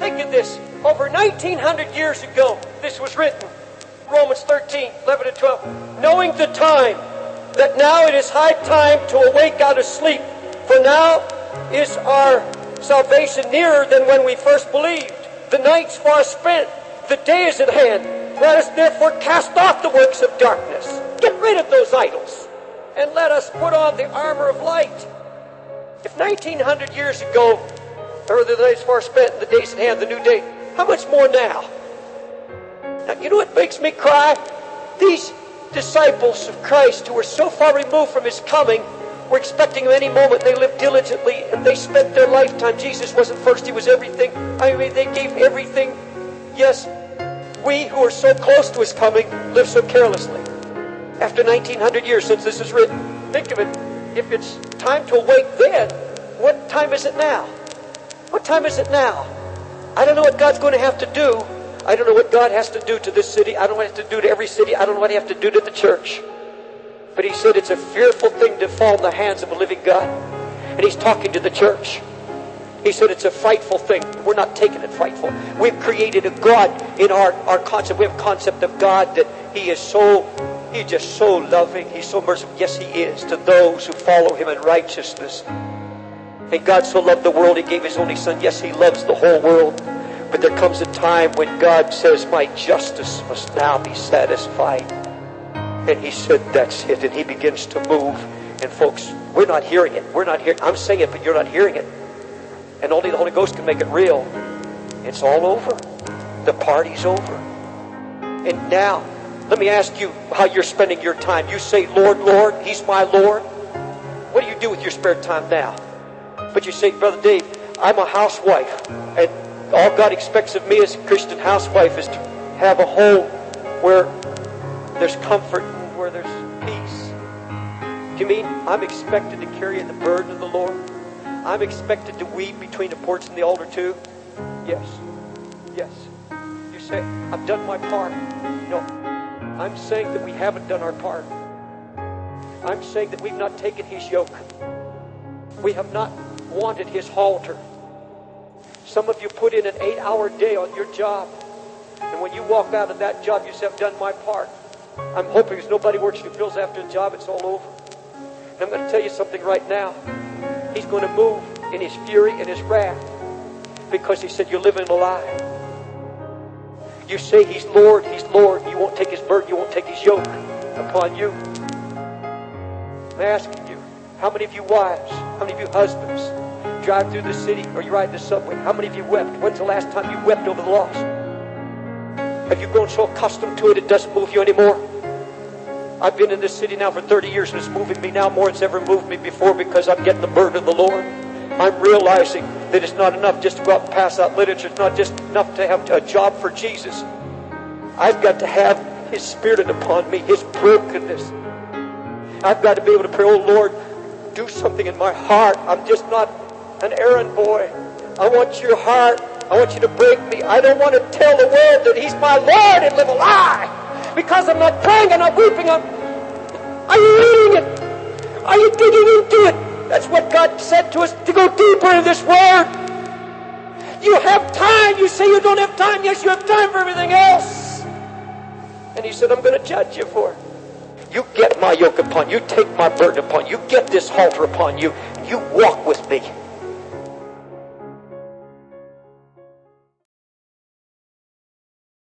Think of this. Over 1900 years ago, this was written. Romans 13, 11 and 12. Knowing the time, that now it is high time to awake out of sleep. For now is our salvation nearer than when we first believed. The night's far spent. The day is at hand. Let us therefore cast off the works of darkness. Get rid of those idols. And let us put on the armor of light. If 1900 years ago, or the days far spent, the days at hand, the new day, how much more now? Now, you know what makes me cry? These disciples of Christ who were so far removed from His coming were expecting Him any moment. They lived diligently and they spent their lifetime. Jesus wasn't first, He was everything. I mean, they gave everything. Yes, we who are so close to His coming live so carelessly. After 1900 years since this is written, think of it. If it's time to awake then, what time is it now? What time is it now? I don't know what God's going to have to do. I don't know what God has to do to this city. I don't know what He has to do to every city. I don't know what He has to do to the church. But He said it's a fearful thing to fall in the hands of a living God. And He's talking to the church. He said it's a frightful thing. We're not taking it frightful. We've created a God in our concept. We have a concept of God that He's just so loving. He's so merciful. Yes, He is to those who follow Him in righteousness. And God so loved the world, He gave His only Son. Yes, He loves the whole world. But there comes a time when God says, my justice must now be satisfied. And He said, that's it. And He begins to move. And folks, we're not hearing it. We're not hearing. I'm saying it, but you're not hearing it. And only the Holy Ghost can make it real. It's all over. The party's over. And now, let me ask you how you're spending your time. You say, Lord, Lord, He's my Lord. What do you do with your spare time now? But you say, Brother Dave, I'm a housewife. And all God expects of me as a Christian housewife is to have a home where there's comfort and where there's peace. Do you mean I'm expected to carry the burden of the Lord? I'm expected to weep between the porch and the altar too? Yes. Yes. You say, I've done my part. No. I'm saying that we haven't done our part. I'm saying that we've not taken His yoke. We have not wanted His halter. Some of you put in an 8-hour day on your job. And when you walk out of that job, you say, I've done my part. I'm hoping there's nobody works who feels after the job, it's all over. And I'm going to tell you something right now. He's going to move in His fury and His wrath. Because He said, you're living a lie. You say He's Lord, He's Lord. You won't take His burden, you won't take His yoke upon you. I'm asking you, how many of you wives, how many of you husbands drive through the city or you ride the subway? How many of you wept? When's the last time you wept over the lost? Have you grown so accustomed to it, it doesn't move you anymore? I've been in this city now for 30 years and it's moving me now more than it's ever moved me before because I'm getting the burden of the Lord. I'm realizing that it's not enough just to go out and pass out literature. It's not just enough to have a job for Jesus. I've got to have His Spirit upon me, His brokenness. I've got to be able to pray, oh Lord, do something in my heart. I'm just not an errand boy. I want your heart. I want you to break me. I don't want to tell the world that He's my Lord and live a lie. Because I'm not praying, I'm not weeping. Are you reading it? Are you digging into it? That's what God said to us, to go deeper in this Word. You have time. You say you don't have time. Yes, you have time for everything else. And He said, I'm going to judge you for it. You get my yoke upon you. Take my burden upon you. Get this halter upon you. You walk with me.